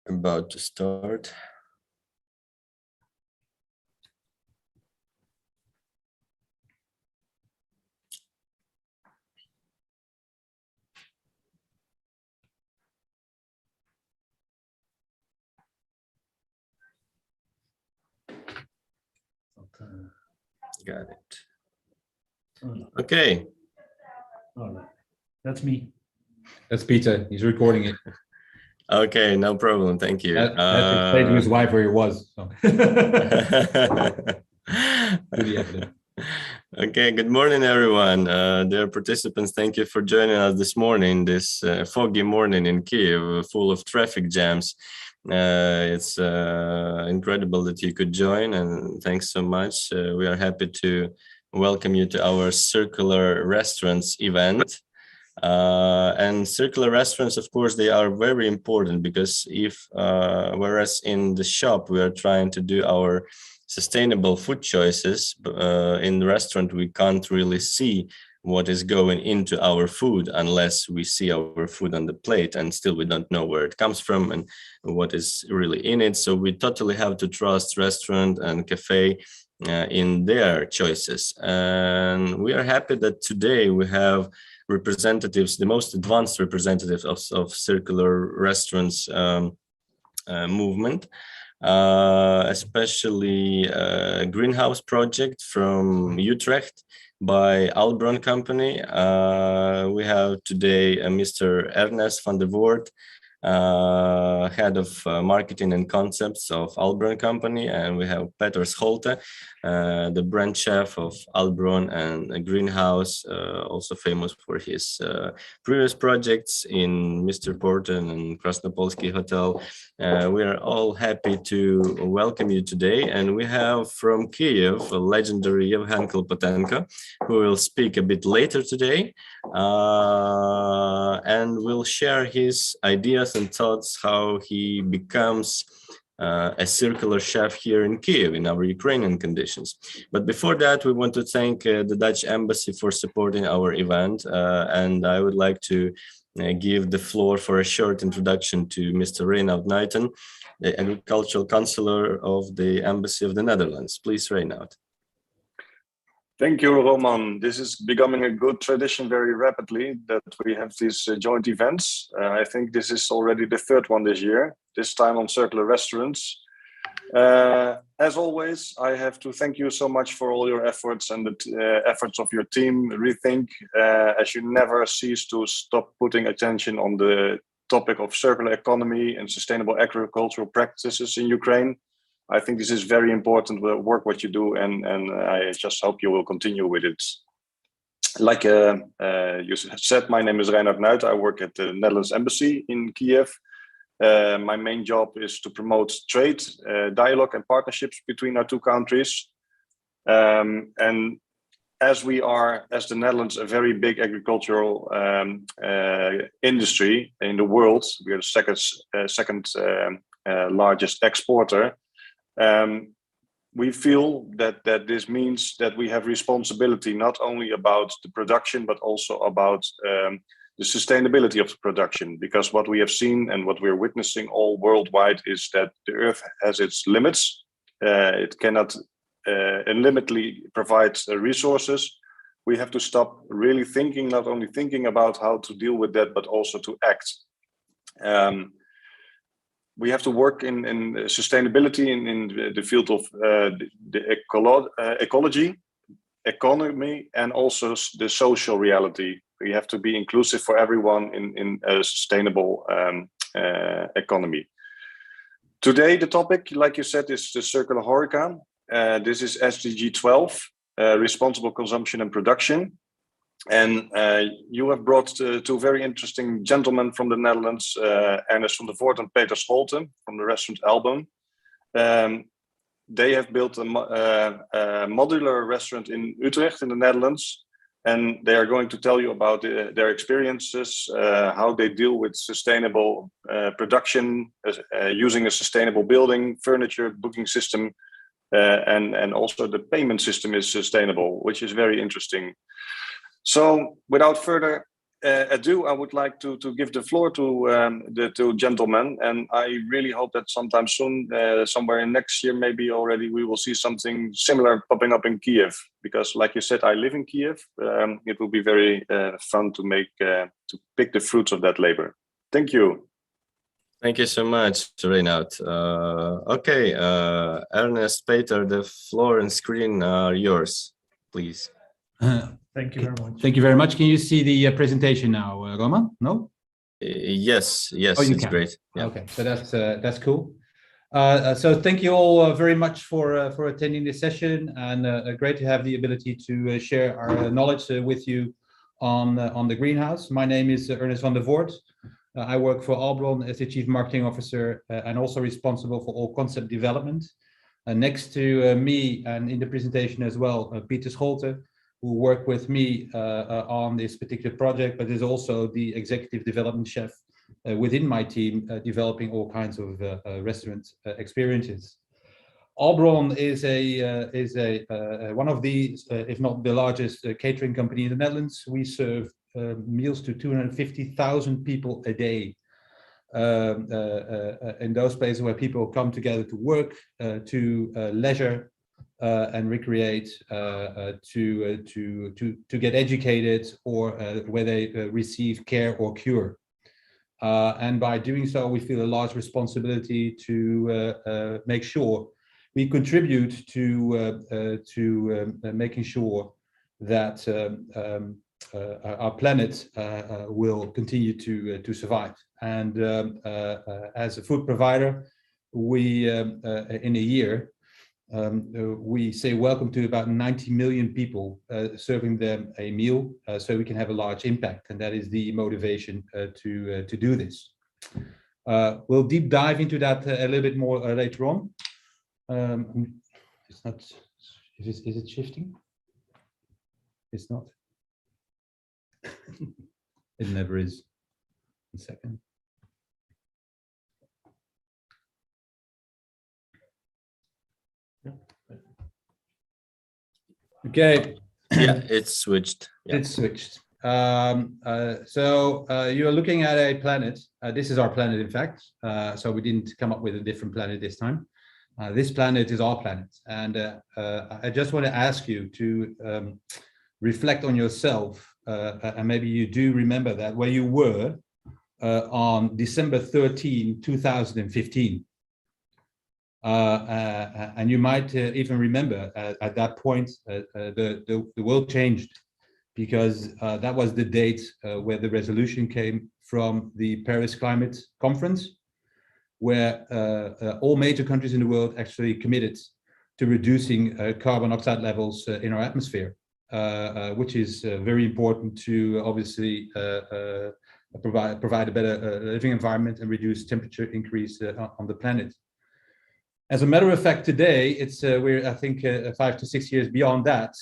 About to start. Got it. Okay. All right. That's me. That's Peter. He's recording it. Okay, no problem. Thank you. Had to explain to his wife where he was. So. Okay, good morning, everyone. Dear participants, thank you for joining us this morning, this foggy morning in Kiev, full of traffic jams. It's incredible that you could join, and thanks so much. We are happy to welcome you to our Circular Restaurants event. And circular restaurants, of course, they are very important because whereas in the shop we are trying to do our sustainable food choices, in the restaurant we can't really see what is going into our food unless we see our food on the plate, and still we don't know where it comes from and what is really in it. So we totally have to trust restaurant and cafe in their choices. And we are happy that today we have representatives, the most advanced representatives of circular restaurants movement, especially greenhouse project from Utrecht by Albron company. We have today Mr. Ernest van der Voort, head of marketing and concepts of Albron company, and we have Peter Scholte, the brand chef of Albron and a greenhouse, also famous for his previous projects in Mr. Porten and Krasnopolski Hotel. We are all happy to welcome you today, and we have from Kiev a legendary Klopotenko, who will speak a bit later today, and will share his ideas and thoughts how he becomes a circular chef here in Kiev in our Ukrainian conditions. But before that, we want to thank the Dutch Embassy for supporting our event, and I would like to give the floor for a short introduction to Mr. Reinout Nuyten, the Agricultural Counselor of the Embassy of the Netherlands. Please, Reinout. Thank you, Roman. This is becoming a good tradition very rapidly that we have these joint events. I think this is already the third one this year, this time on circular restaurants. As always, I have to thank you so much for all your efforts and the efforts of your team, Rethink, as you never cease to stop putting attention on the topic of circular economy and sustainable agricultural practices in Ukraine. I think this is very important work what you do, and I just hope you will continue with it. Like you said, my name is Reinout Nuyten. I work at the Netherlands Embassy in Kiev. My main job is to promote trade, dialogue and partnerships between our two countries. And as we are, as the Netherlands, a very big agricultural industry in the world, we are the second largest exporter. We feel that this means that we have responsibility not only about the production, but also about the sustainability of the production. Because what we have seen and what we're witnessing all worldwide is that the earth has its limits. It cannot unlimitedly provide resources. We have to stop really thinking, not only thinking about how to deal with that, but also to act. We have to work in sustainability in the field of the ecology, economy, and also the social reality. We have to be inclusive for everyone in a sustainable economy. Today, the topic, like you said, is the circular HoReCa. This is SDG 12, responsible consumption and production. And you have brought two very interesting gentlemen from the Netherlands, Ernest from the Voort and Peter Scholte from the restaurant Albron. They have built a modular restaurant in Utrecht in the Netherlands, and they are going to tell you about their experiences, how they deal with sustainable production, using a sustainable building, furniture, booking system, and also the payment system is sustainable, which is very interesting. So without further ado, I would like to give the floor to the two gentlemen, and I really hope that sometime soon, somewhere in next year, maybe already, we will see something similar popping up in Kiev. Because, like you said, I live in Kiev. It will be very fun to pick the fruits of that labor. Thank you. Thank you so much, Reinout. Okay, Ernest, Peter, the floor and screen are yours, please. Thank you very much. Thank you very much. Can you see the presentation now, Roman? No? Yes, Oh, you it's can. great. Yeah. Okay, so that's cool. So thank you all very much for attending this session, and great to have the ability to share our knowledge with you on the greenhouse. My name is Ernest van der Voort. I work for Albron as the Chief Marketing Officer and also responsible for all concept development. Next to me and in the presentation as well, Peter Scholte, who worked with me on this particular project, but is also the executive development chef within my team, developing all kinds of restaurant experiences. Albron is one of the, if not the largest catering company in the Netherlands. We serve meals to 250,000 people a day in those places where people come together to work, to leisure and recreate, to get educated, or where they receive care or cure. And by doing so, we feel a large responsibility to make sure we contribute to making sure that our planet will continue to survive. And as a food provider, we in a year we say welcome to about 90 million people, serving them a meal, so we can have a large impact, and that is the motivation to do this. We'll deep dive into that a little bit more later on. It's not. Is it shifting? It's not. It never is. A second. Okay. Yeah, it's switched. Yeah. It's switched. So you are looking at a planet. This is our planet, in fact. So we didn't come up with a different planet this time. This planet is our planet. And I just want to ask you to reflect on yourself. And maybe you do remember that where you were on December 13, 2015. And you might even remember at that point the world changed, because that was the date where the resolution came from the Paris Climate Conference, where all major countries in the world actually committed to reducing carbon dioxide levels in our atmosphere, which is very important to obviously provide a better living environment and reduce temperature increase on the planet. As a matter of fact, today we're, I think, 5 to 6 years beyond that.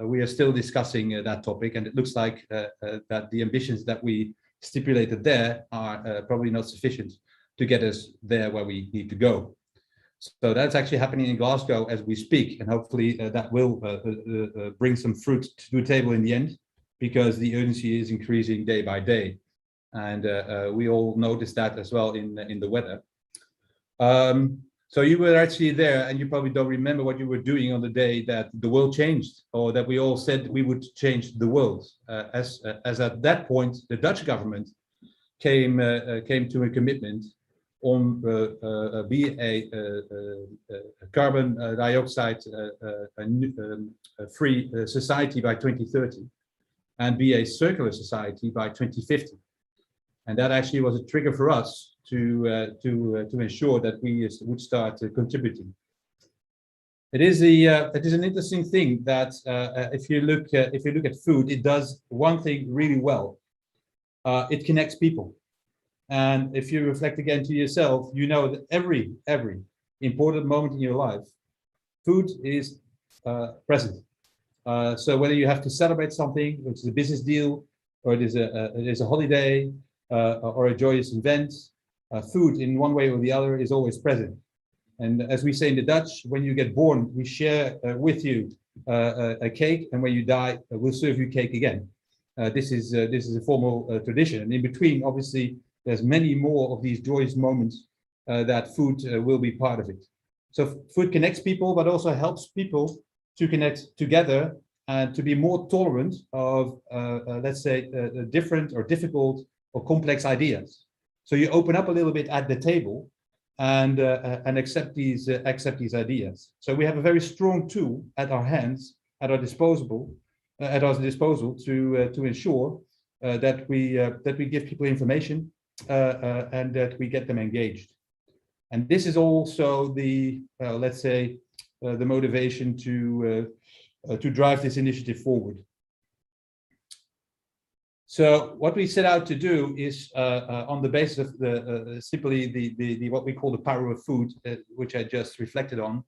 We are still discussing that topic, and it looks like that the ambitions that we stipulated there are probably not sufficient to get us there where we need to go. So that's actually happening in Glasgow as we speak, and hopefully that will bring some fruit to the table in the end, because the urgency is increasing day by day, and we all notice that as well in the weather. So you were actually there, and you probably don't remember what you were doing on the day that the world changed, or that we all said we would change the world. As at that point, the Dutch government came to a commitment on be a carbon dioxide free society by 2030, and be a circular society by 2050. And that actually was a trigger for us to ensure that we would start contributing. It is an interesting thing that if you look at food, it does one thing really well. It connects people, and if you reflect again to yourself, you know that every important moment in your life, food is present. So whether you have to celebrate something, which is a business deal, or it is a holiday, or a joyous event, food in one way or the other is always present. And as we say in the Dutch, when you get born, we share with you a cake, and when you die, we'll serve you cake again. This is a formal tradition. And in between, obviously, there's many more of these joyous moments that food will be part of it. So food connects people, but also helps people to connect together and to be more tolerant of, let's say, different or difficult or complex ideas. So you open up a little bit at the table and accept these ideas. So we have a very strong tool at our hands, at our disposal to ensure that we give people information and that we get them engaged. And this is also the let's say the motivation to drive this initiative forward. So what we set out to do is on the basis of the simply the what we call the power of food, which I just reflected on,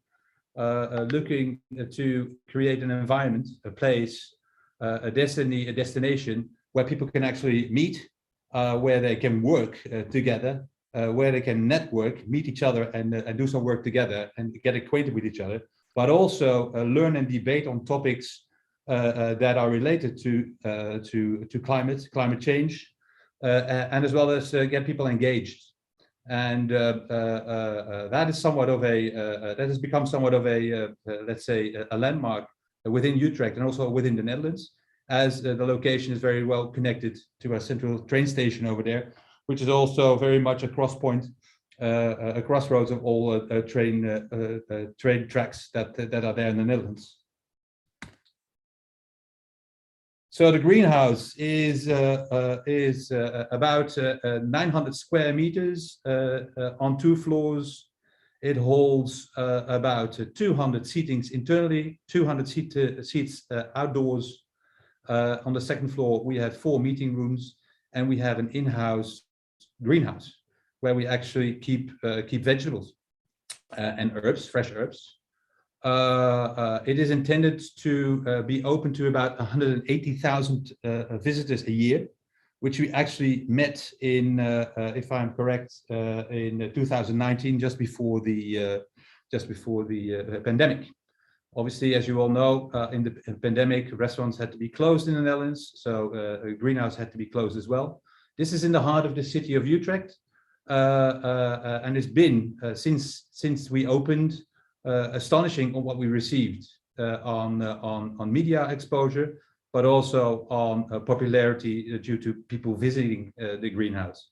looking to create an environment, a place, a destination where people can actually meet, where they can work together, where they can network, meet each other, and do some work together and get acquainted with each other, but also learn and debate on topics that are related to climate change, and as well as get people engaged. And that is somewhat of a that has become somewhat of a let's say a landmark within Utrecht and also within the Netherlands, as the location is very well connected to a central train station over there, which is also very much a cross point, a crossroads of all train tracks that are there in the Netherlands. So the greenhouse is about 900 square meters on 2 floors. It holds about 200 seatings internally, 200 seats outdoors. On the 2nd floor, we have 4 meeting rooms, and we have an in-house greenhouse where we actually keep vegetables and herbs, fresh herbs. It is intended to be open to about 180,000 visitors a year, which we actually met in, if I'm correct, in 2019, just before the pandemic. Obviously, as you all know, in the pandemic, restaurants had to be closed in the Netherlands, so a greenhouse had to be closed as well. This is in the heart of the city of Utrecht, and it's been since we opened. Astonishing on what we received on media exposure, but also on popularity due to people visiting the greenhouse.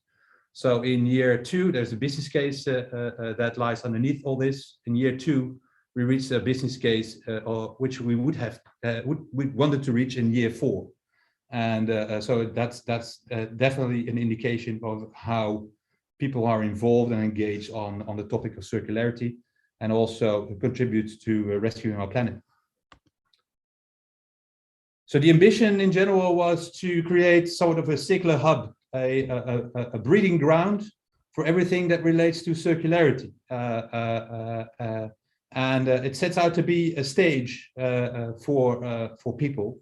So in year 2, there's a business case that lies underneath all this. In year 2, we reached a business case which we would have we wanted to reach in year 4, and so that's definitely an indication of how people are involved and engaged on the topic of circularity, and also contributes to rescuing our planet. So the ambition in general was to create sort of a circular hub, a breeding ground for everything that relates to circularity. And it sets out to be a stage for people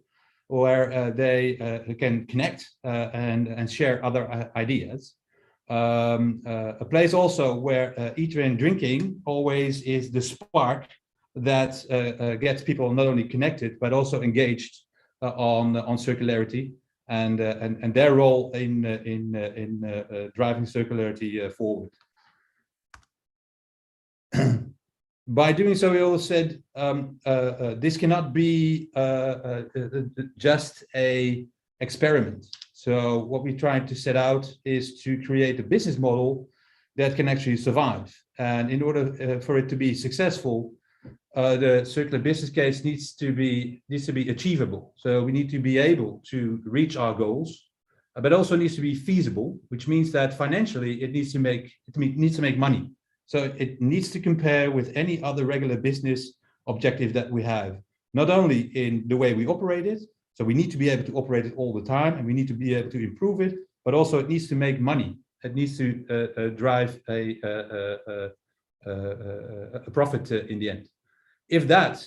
where they can connect and share other ideas. A place also where eating and drinking always is the spark that gets people not only connected but also engaged on circularity and their role in driving circularity forward. By doing so, we also said this cannot be just an experiment. So what we tried to set out is to create a business model that can actually survive. And in order for it to be successful, the circular business case needs to be achievable. So we need to be able to reach our goals, but also needs to be feasible, which means that financially it needs to make money. So it needs to compare with any other regular business objective that we have, not only in the way we operate it. So we need to be able to operate it all the time, and we need to be able to improve it, but also it needs to make money. It needs to drive a profit in the end. If that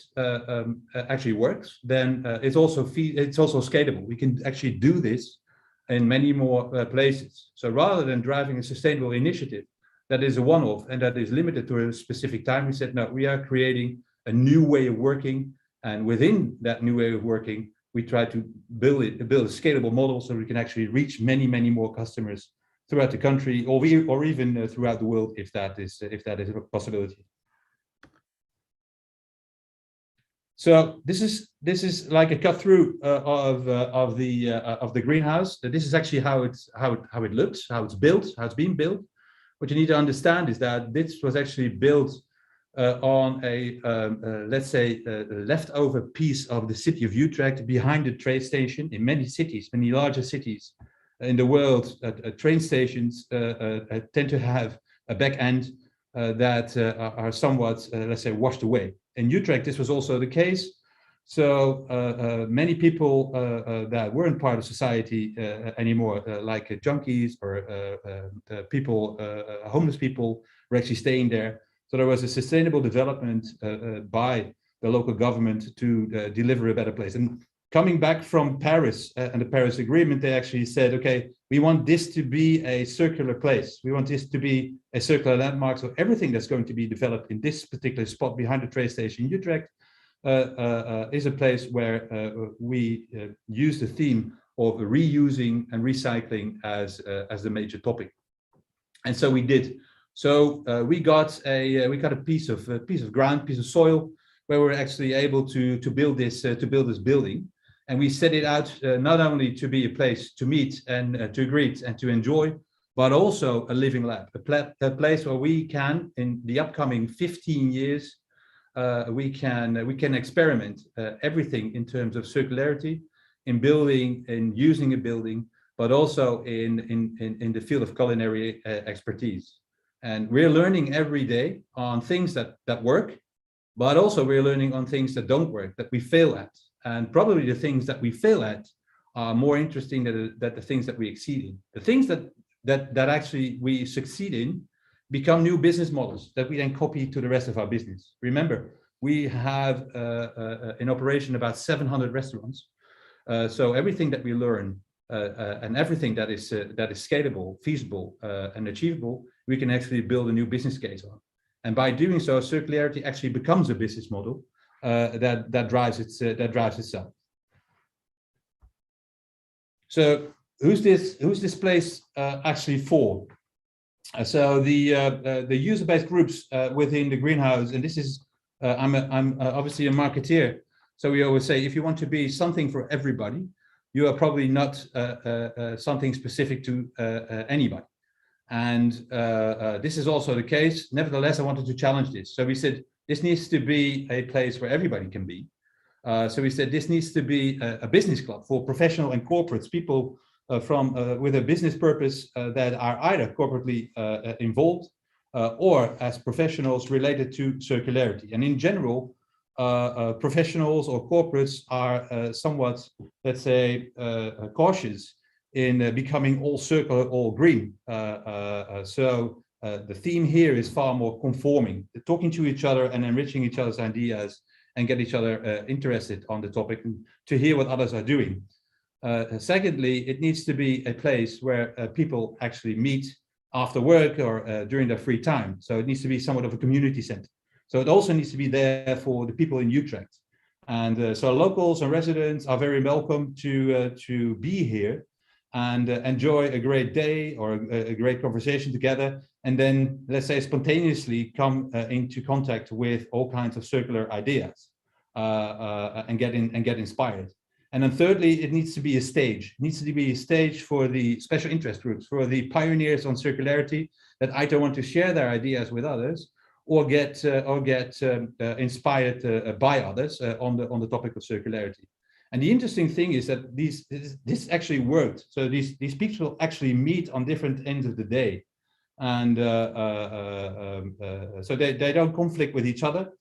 actually works, then it's also scalable. We can actually do this in many more places. So rather than driving a sustainable initiative that is a one-off and that is limited to a specific time, we said, no, we are creating a new way of working, and within that new way of working, we try to build a scalable model so we can actually reach many, many more customers throughout the country, or even throughout the world, if that is a possibility. So this is like a cut through of the greenhouse. This is actually how it looks, how it's built, how it's being built. What you need to understand is that this was actually built on a let's say a leftover piece of the city of Utrecht behind the train station. In many cities, many larger cities in the world, train stations tend to have a back end that are somewhat let's say washed away. In Utrecht, this was also the case. So many people that weren't part of society anymore, like junkies or people, homeless people, were actually staying there. So there was a sustainable development by the local government to deliver a better place. And coming back from Paris and the Paris Agreement, they actually said, okay, we want this to be a circular place. We want this to be a circular landmark. So everything that's going to be developed in this particular spot behind the train station in Utrecht is a place where we use the theme of reusing and recycling as the major topic. And so we did. So we got a piece of ground, piece of soil, where we're actually able to build this building, and we set it out not only to be a place to meet and to greet and to enjoy, but also a living lab, a place where we can, in the upcoming 15 years, we can experiment everything in terms of circularity, in building, in using a building, but also in the field of culinary expertise. And we're learning every day on things that work, but also we're learning on things that don't work, that we fail at. And probably the things that we fail at are more interesting than the things that we exceed in. The things that actually we succeed in become new business models that we then copy to the rest of our business. Remember, we have in operation about 700 restaurants. So everything that we learn and everything that is scalable, feasible, and achievable, we can actually build a new business case on. And by doing so, circularity actually becomes a business model that drives itself. So who's this place actually for? So the user-based groups within the greenhouse, and this is I'm obviously a marketeer, so we always say if you want to be something for everybody, you are probably not something specific to anybody. And this is also the case. Nevertheless, I wanted to challenge this. So we said this needs to be a place where everybody can be. So we said this needs to be a business club for professional and corporates, people with a business purpose that are either corporately involved or as professionals related to circularity. And in general, professionals or corporates are somewhat, let's say, cautious in becoming all circular, all green. So the theme here is far more conforming, talking to each other and enriching each other's ideas and get each other interested on the topic and to hear what others are doing. Secondly, it needs to be a place where people actually meet after work or during their free time. So it needs to be somewhat of a community center. So it also needs to be there for the people in Utrecht. And so locals and residents are very welcome to be here and enjoy a great day or a great conversation together. And then, let's say, spontaneously come into contact with all kinds of circular ideas and get inspired. And then thirdly, it needs to be a stage. It needs to be a stage for the special interest groups, for the pioneers on circularity that either want to share their ideas with others or get inspired by others on the topic of circularity. And the interesting thing is that this actually worked. So these people actually meet on different ends of the day, and so they don't conflict with each other.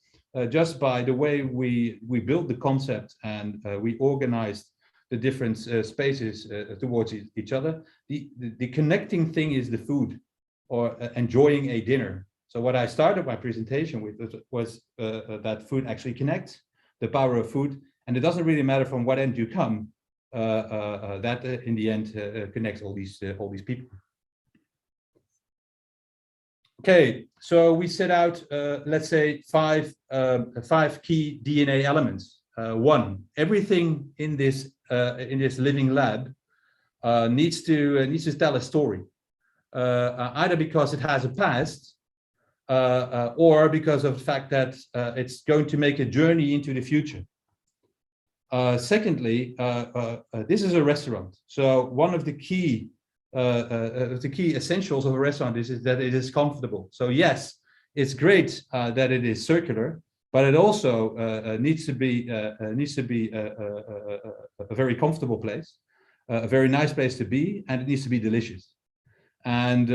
Just by the way we built the concept and we organized the different spaces towards each other. The connecting thing is the food or enjoying a dinner. So what I started my presentation with was that food actually connects, the power of food, and it doesn't really matter from what end you come. That in the end connects all these people. Okay, so we set out, let's say, five key DNA elements One, everything in this living lab needs to tell a story, either because it has a past, or because of the fact that it's going to make a journey into the future. Secondly, this is a restaurant. So one of the key essentials of a restaurant is that it is comfortable. So yes, it's great that it is circular, but it also needs to be a very comfortable place, a very nice place to be, and it needs to be delicious. And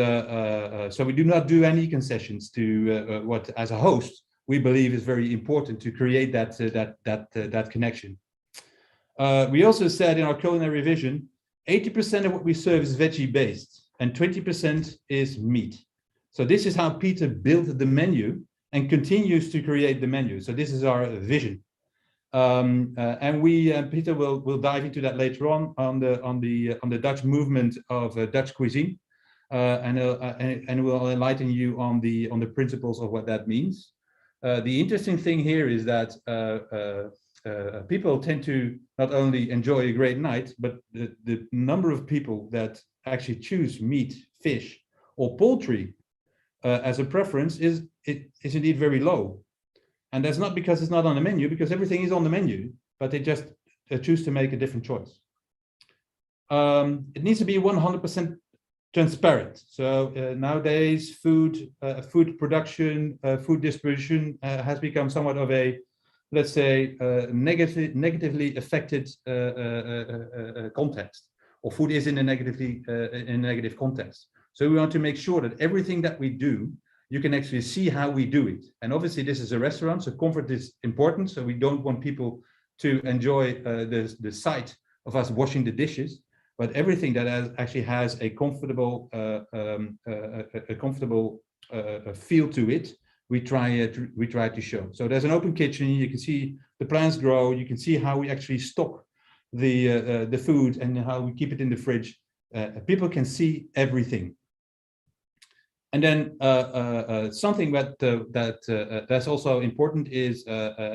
so we do not do any concessions to what, as a host, we believe is very important to create that connection. We also said in our culinary vision, 80% of what we serve is veggie based and 20% is meat. So this is how Peter built the menu and continues to create the menu. So this is our vision. And Peter will dive into that later on the Dutch movement of Dutch cuisine. And will enlighten you on the principles of what that means. The interesting thing here is that people tend to not only enjoy a great night, but the number of people that actually choose meat, fish, or poultry as a preference is indeed very low. And that's not because it's not on the menu, because everything is on the menu, but they just choose to make a different choice. It needs to be 100% transparent. So nowadays, food production, food distribution has become somewhat of a, let's say, negatively affected context, or food is in a negative context. So we want to make sure that everything that we do, you can actually see how we do it. And obviously, this is a restaurant, so comfort is important. So we don't want people to enjoy the sight of us washing the dishes. But everything that actually has a comfortable feel to it, we try to show. So there's an open kitchen. You can see the plants grow. You can see how we actually stock the food and how we keep it in the fridge. People can see everything. And then something that's also important is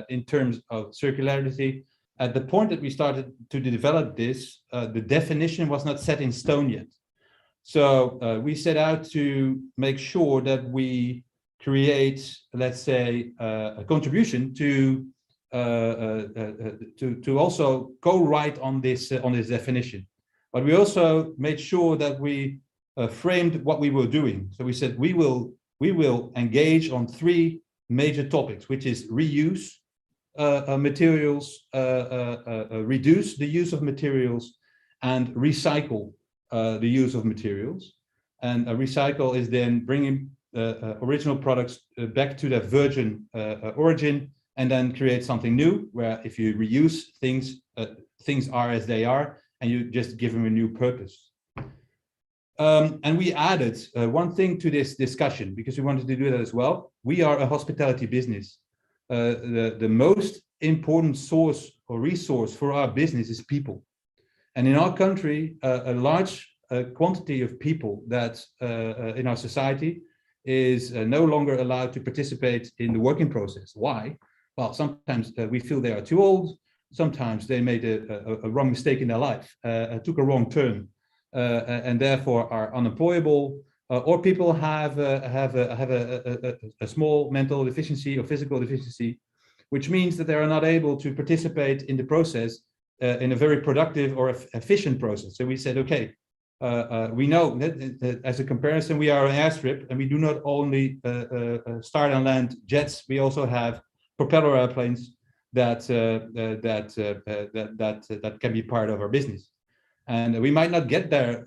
in terms of circularity. At the point that we started to develop this, the definition was not set in stone yet. So we set out to make sure that we create, let's say, a contribution to also go right on this definition. But we also made sure that we framed what we were doing. So we said we will engage on 3 major topics, which is reuse materials, reduce the use of materials, and recycle the use of materials. And recycle is then bringing original products back to their virgin origin, and then create something new, where if you reuse things, things are as they are, and you just give them a new purpose. And we added one thing to this discussion, because we wanted to do that as well. We are a hospitality business. The most important source or resource for our business is people. And in our country, a large quantity of people that in our society is no longer allowed to participate in the working process. Why? Well, sometimes we feel they are too old. Sometimes they made a wrong mistake in their life, took a wrong turn, and therefore are unemployable. Or people have a small mental deficiency or physical deficiency, which means that they are not able to participate in the process in a very productive or efficient process. So we said, okay, we know that as a comparison, we are an airstrip, and we do not only start and land jets. We also have propeller airplanes that can be part of our business. And we might not get there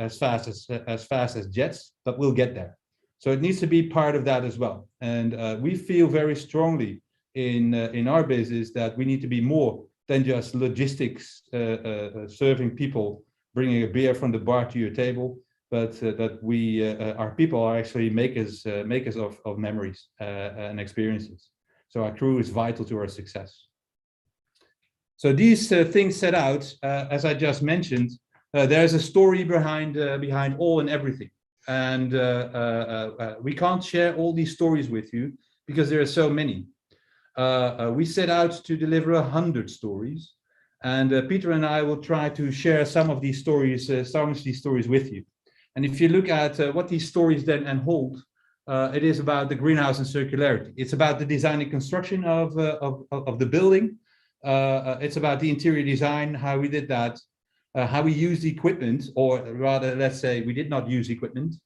as fast as jets, but we'll get there. So it needs to be part of that as well. And we feel very strongly in our business that we need to be more than just logistics, serving people, bringing a beer from the bar to your table, but that our people are actually makers of memories and experiences. So our crew is vital to our success. So these things set out, as I just mentioned, there's a story behind all and everything. And we can't share all these stories with you because there are so many. we set out to deliver 100 stories. And Peter and I will try to share some of these stories with you. And if you look at what these stories then hold, it is about the greenhouse and circularity. It's about the design and construction of the building. It's about the interior design, how we did that, how we used equipment, or rather, let's say we did not use equipment,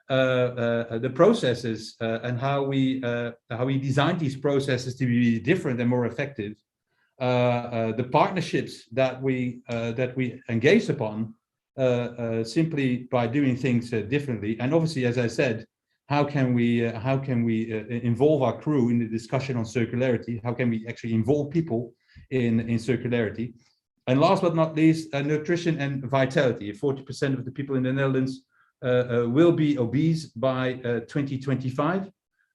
the processes and how we designed these processes to be different and more effective. The partnerships that we engaged upon simply by doing things differently, and obviously, as I said, how can we involve our crew in the discussion on circularity? How can we actually involve people in circularity? And last but not least, nutrition and vitality. 40% of the people in the Netherlands will be obese by 2025.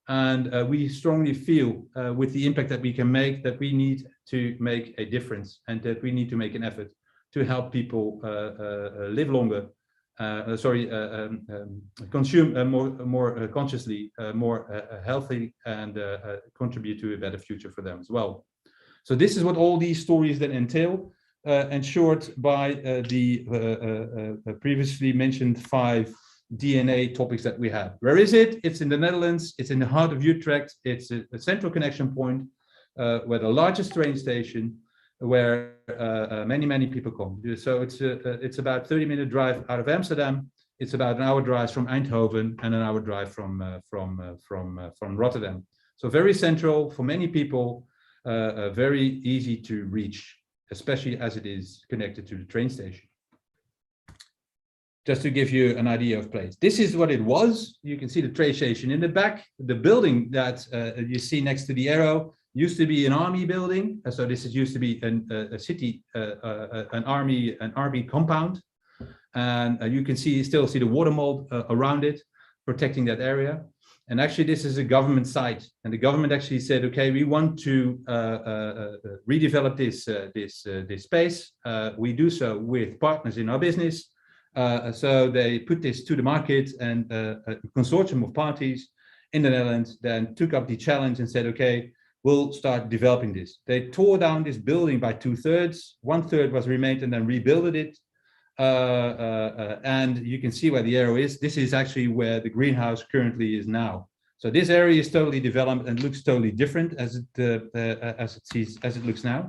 And we strongly feel with the impact that we can make, that we need to make a difference, and that we need to make an effort to help people live longer, consume more consciously, more healthy, and contribute to a better future for them as well. So this is what all these stories then entail, ensured by the previously mentioned 5 DNA topics that we have. Where is it? It's in the Netherlands. It's in the heart of Utrecht. It's a central connection point where the largest train station, where many people come. So it's about 30-minute drive out of Amsterdam. It's about an hour drive from Eindhoven and an hour drive from Rotterdam. So very central for many people, very easy to reach, especially as it is connected to the train station. Just to give you an idea of place. This is what it was. You can see the train station in the back. The building that you see next to the arrow used to be an army building. So this used to be a city, an army compound. And you can still see the water mold around it, protecting that area. And actually, this is a government site. And the government actually said, okay, we want to redevelop this space. We do so with partners in our business. So they put this to the market, and a consortium of parties in the Netherlands then took up the challenge and said, okay, we'll start developing this. They tore down this building by 2/3. 1/3 was remained and then rebuilt it. And you can see where the arrow is. This is actually where the greenhouse currently is now. So this area is totally developed and looks totally different as it looks now.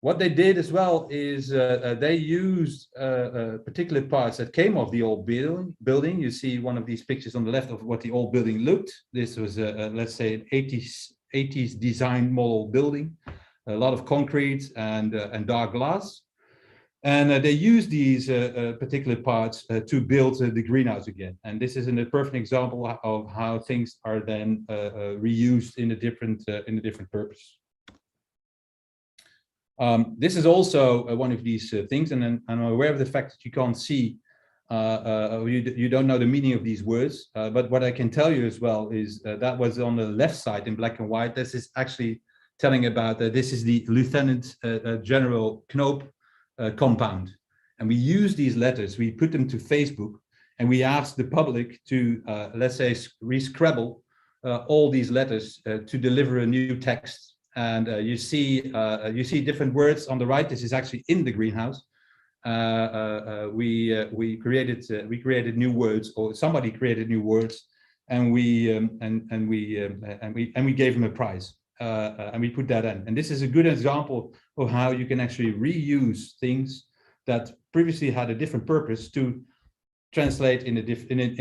What they did as well is they used particular parts that came off the old building. You see one of these pictures on the left of what the old building looked. This was, let's say, an 80s design model building, a lot of concrete and dark glass. And they used these particular parts to build the greenhouse again. And this is a perfect example of how things are then reused in a different purpose. This is also one of these things, and I'm aware of the fact that you can't see, you don't know the meaning of these words, but what I can tell you as well is that was on the left side in black and white. This is actually telling about this is the Lieutenant General Knoop compound. And we use these letters, we put them to Facebook, and we asked the public to, let's say, re-scrabble all these letters to deliver a new text. And you see different words on the right. This is actually in the greenhouse. We created new words, or somebody created new words, and we gave them a prize, and we put that in. And this is a good example of how you can actually reuse things that previously had a different purpose to translate in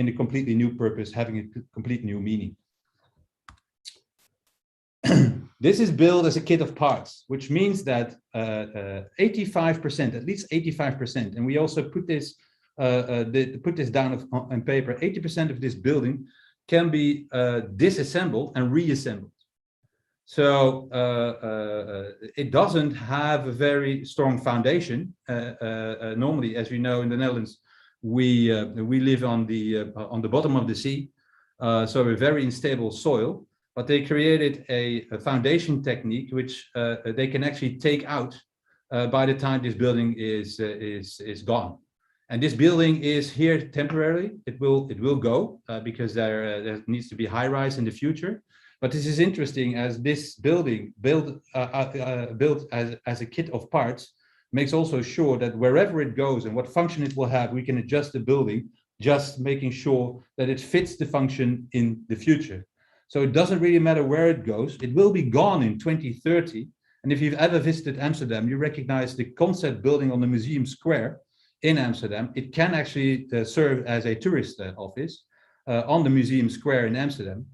a completely new purpose, having a complete new meaning. This is built as a kit of parts, which means that 85%, at least 85%, and we also put this down on paper, 80% of this building can be disassembled and reassembled. So it doesn't have a very strong foundation. Normally, as you know, in the Netherlands, we live on the bottom of the sea, so a very unstable soil. But they created a foundation technique which they can actually take out by the time this building is gone. And this building is here temporarily. It will go because there needs to be high rise in the future. But this is interesting, as this building built as a kit of parts makes also sure that wherever it goes and what function it will have, we can adjust the building, just making sure that it fits the function in the future. So it doesn't really matter where it goes. It will be gone in 2030. And if you've ever visited Amsterdam, you recognize the concept building on the Museum Square in Amsterdam. It can actually serve as a tourist office on the Museum Square in Amsterdam.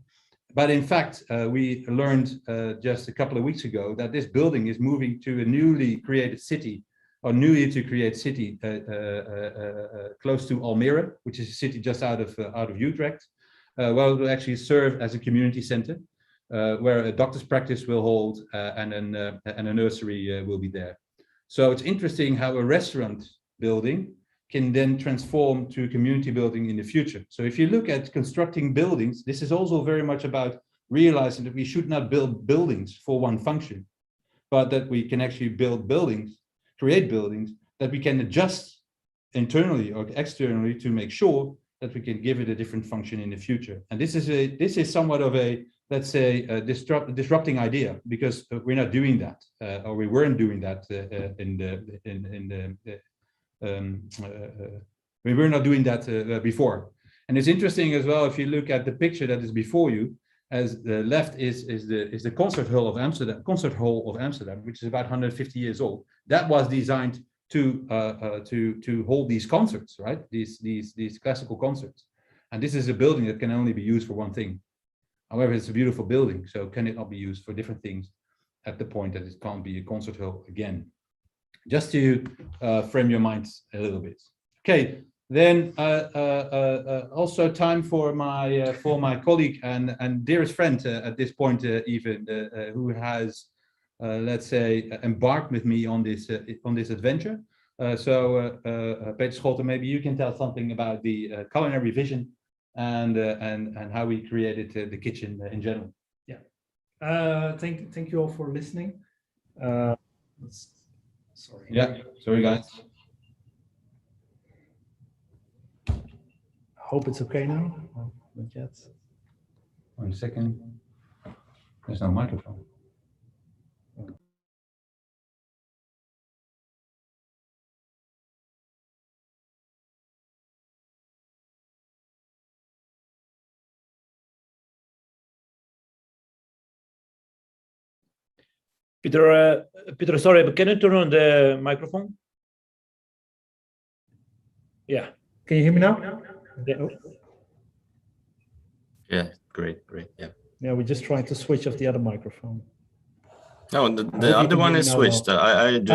But in fact, we learned just a couple of weeks ago that this building is moving to a newly created city, or newly to create city close to Almere, which is a city just out of Utrecht, where it will actually serve as a community center, where a doctor's practice will hold and a nursery will be there. So it's interesting how a restaurant building can then transform to a community building in the future. So if you look at constructing buildings, this is also very much about realizing that we should not build buildings for one function, but that we can actually build buildings, create buildings that we can adjust internally or externally to make sure that we can give it a different function in the future. And this is somewhat of a, let's say, a disrupting idea, because we're not doing that, or we weren't doing that we were not doing that before. And it's interesting as well, if you look at the picture that is before you, as the left is the concert hall of Amsterdam, which is about 150 years old. That was designed to hold these concerts, right? These classical concerts. And this is a building that can only be used for one thing. However, it's a beautiful building, so can it not be used for different things at the point that it can't be a concert hall again? Just to frame your minds a little bit. Okay, then also time for my colleague and dearest friend at this point, even who has, let's say, embarked with me on this adventure. So Peter Scholte, maybe you can tell something about the culinary vision and how we created the kitchen in general. Yeah. Thank you all for listening. Sorry. Yeah, sorry guys. Hope it's okay now. Not yet. 1 second. There's no microphone. Peter, sorry, but can you turn on the microphone? Yeah. Can you hear me now? Yeah. Yeah, great, yeah. Yeah, we're just trying to switch off the other microphone. No, the other one is switched. Like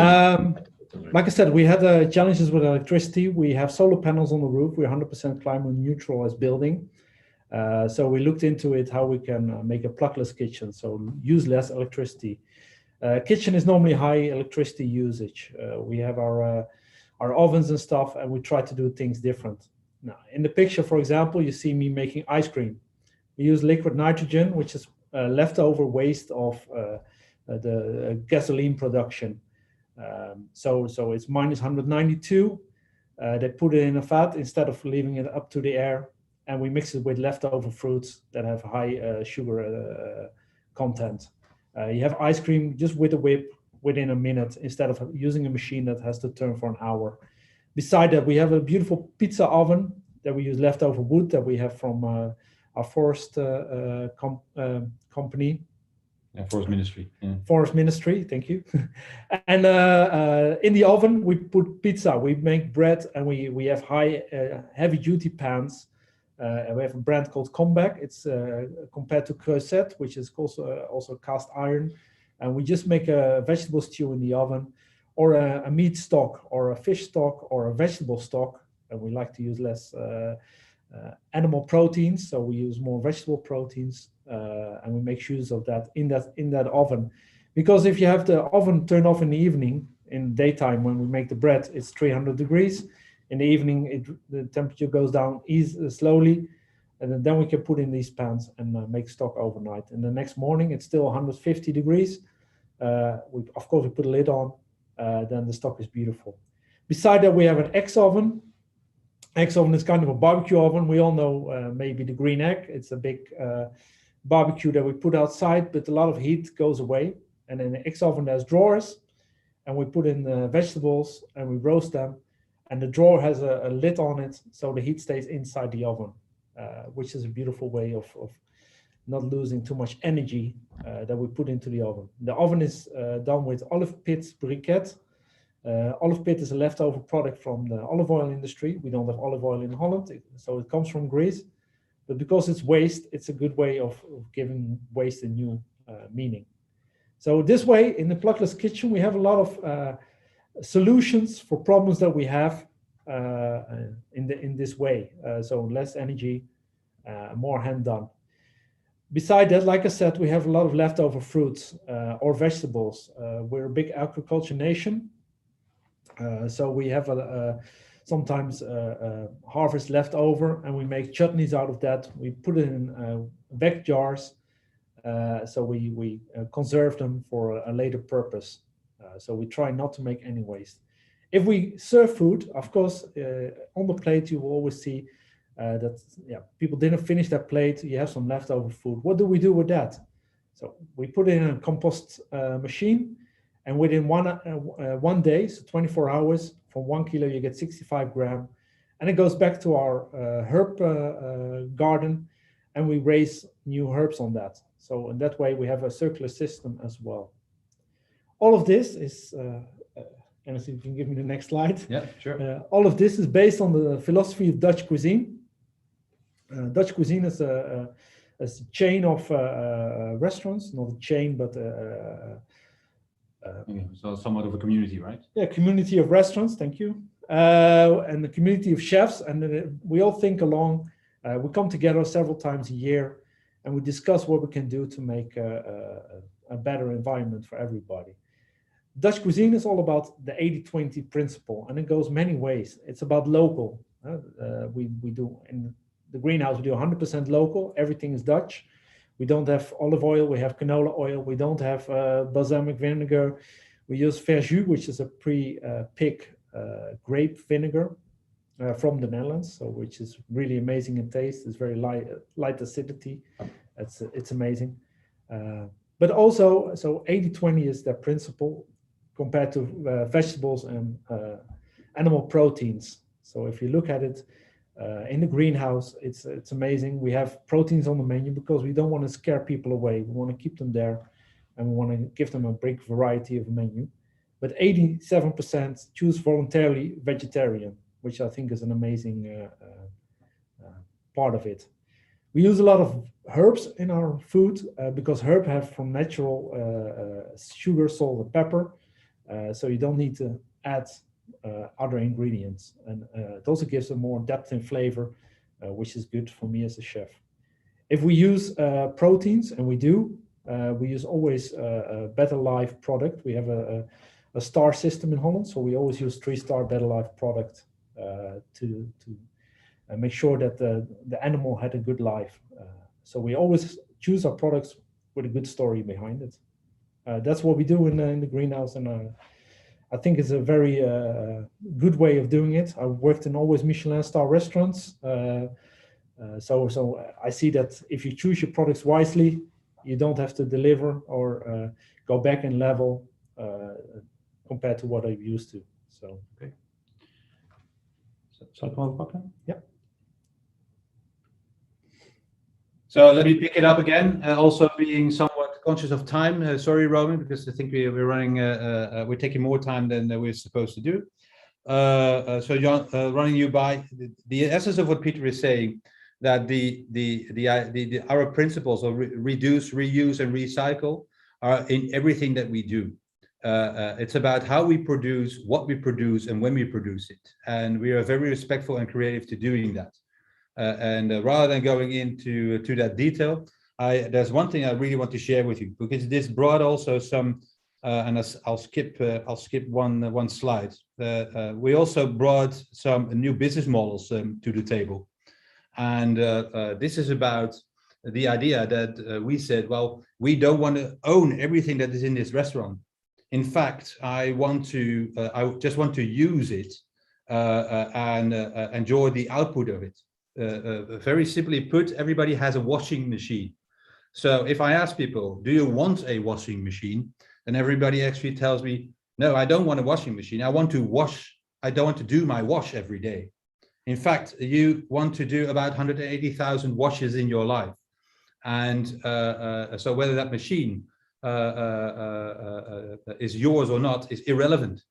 I said, we had challenges with electricity. We have solar panels on the roof. We're 100% climate neutral as building. So we looked into it, how we can make a plugless kitchen, so use less electricity. Kitchen is normally high electricity usage. We have our ovens and stuff, and we try to do things different. Now, in the picture, for example, you see me making ice cream. We use liquid nitrogen, which is leftover waste of the gasoline production. So it's minus 192. They put it in a vat instead of leaving it up to the air, and we mix it with leftover fruits that have high sugar content. You have ice cream just with a whip within a minute instead of using a machine that has to turn for an hour. Beside that, we have a beautiful pizza oven that we use leftover wood that we have from our forest company. Yeah, Forest Ministry. Yeah. Forest Ministry, thank you. And in the oven, we put pizza. We make bread, and we have high, heavy-duty pans. And we have a brand called Comeback. It's compared to Creuset, which is also cast iron. And we just make a vegetable stew in the oven, or a meat stock, or a fish stock, or a vegetable stock. And we like to use less animal proteins, so we use more vegetable proteins, and we make use of that in that oven. Because if you have the oven turned off in the evening, in daytime when we make the bread, it's 300 degrees. In the evening, the temperature goes down slowly, and then we can put in these pans and make stock overnight. And the next morning, it's still 150 degrees. Of course, we put a lid on, then the stock is beautiful. Beside that, we have an X oven. Eggs oven is kind of a barbecue oven. We all know maybe the green egg. It's a big barbecue that we put outside, but a lot of heat goes away. And in the eggs oven, there's drawers, and we put in vegetables and we roast them. And the drawer has a lid on it, so the heat stays inside the oven, which is a beautiful way of not losing too much energy that we put into the oven. The oven is done with olive pit briquette. Olive pit is a leftover product from the olive oil industry. We don't have olive oil in Holland, so it comes from Greece. But because it's waste, it's a good way of giving waste a new meaning. So this way, in the Pluckless Kitchen, we have a lot of solutions for problems that we have in this way. So less energy, more hand done. Beside that, like I said, we have a lot of leftover fruits or vegetables. We're a big agriculture nation. So we have sometimes harvest left over, and we make chutneys out of that. We put it in back jars, so we conserve them for a later purpose. So we try not to make any waste. If we serve food, of course, on the plate you will always see that people didn't finish their plate. You have some leftover food. What do we do with that? So we put it in a compost machine. And within one day, so 24 hours, from 1 kilo, you get 65 grams. And it goes back to our herb garden, and we raise new herbs on that. So in that way, we have a circular system as well. All of this is, Ernest, if you can give me the next slide. Yeah, sure. All of this is based on the philosophy of Dutch cuisine. Dutch cuisine is a chain of restaurants, not a chain, but so somewhat of a community, right? Yeah, community of restaurants, thank you. And the community of chefs, and we all think along. We come together several times a year, and we discuss what we can do to make a better environment for everybody. Dutch cuisine is all about the 80-20 principle, and it goes many ways. It's about local. We do in the greenhouse, we do 100% local. Everything is Dutch. We don't have olive oil, we have canola oil. We don't have balsamic vinegar. We use verjus, which is a pre-pick grape vinegar from the Netherlands, so which is really amazing in taste. It's very light acidity. It's amazing. But also, so 80-20 is the principle compared to vegetables and animal proteins. So if you look at it, in the greenhouse, it's amazing. We have proteins on the menu because we don't want to scare people away. We want to keep them there, and we want to give them a big variety of menu. But 87% choose voluntarily vegetarian, which I think is an amazing part of it. We use a lot of herbs in our food because herbs have from natural sugar, salt, and pepper. So you don't need to add other ingredients, and it also gives a more depth and flavor, which is good for me as a chef. If we use proteins, and we do, we use always a Better Life product. We have a star system in Holland, so we always use 3-star Better Life product to make sure that the animal had a good life. So we always choose our products with a good story behind it. That's what we do in the greenhouse, and I think it's a very good way of doing it. I've worked in always Michelin star restaurants. So I see that if you choose your products wisely, you don't have to deliver or go back in level compared to what I'm used to. So, okay. Zal ik hem pakken? Yeah. So let me pick it up again. Also being somewhat conscious of time. Sorry, Roman, because I think we're running. We're taking more time than we're supposed to do. So John, running you by the essence of what Peter is saying, that our principles of reduce, reuse, and recycle are in everything that we do. It's about how we produce, what we produce, and when we produce it, and we are very respectful and creative to doing that. And rather than going into that detail, there's one thing I really want to share with you, because this brought also some, and I'll skip one slide. We also brought some new business models to the table, and this is about the idea that we said, well, we don't want to own everything that is in this restaurant. In fact, I just want to use it and enjoy the output of it. Very simply put, everybody has a washing machine. So if I ask people, do you want a washing machine? Then everybody actually tells me, no, I don't want a washing machine. I want to wash. I don't want to do my wash every day. In fact, you want to do about 180,000 washes in your life. And so whether that machine is yours or not is irrelevant.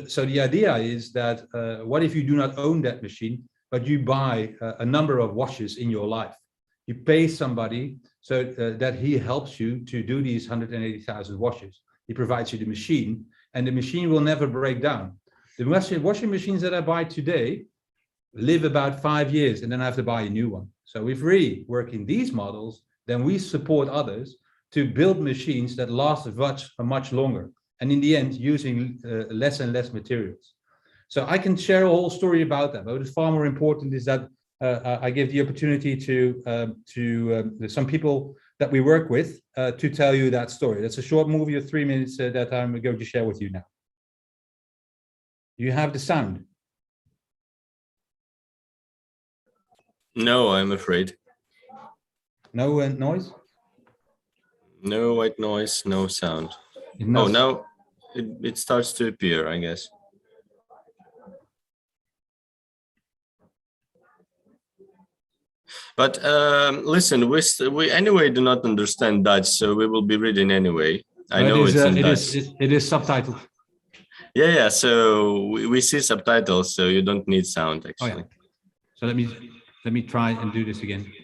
So the idea is that what if you do not own that machine, but you buy a number of washes in your life? You pay somebody so that he helps you to do these 180,000 washes. He provides you the machine, and the machine will never break down. The washing machines that I buy today live about 5 years, and then I have to buy a new one. So if we work in these models, then we support others to build machines that last much longer, and in the end, using less and less materials. So I can share a whole story about that, but what's far more important is that I give the opportunity to some people that we work with to tell you that story. That's a short movie of 3 minutes that I'm going to share with you now. You have the sound. No, I'm afraid. No noise? No white noise, no sound. No. Oh, now it starts to appear, I guess. But listen, we anyway do not understand Dutch, so we will be reading anyway. I know it's in Dutch. It is subtitled. Yeah. So we see subtitles, so you don't need sound actually. Oh, yeah. So let me try and do this again.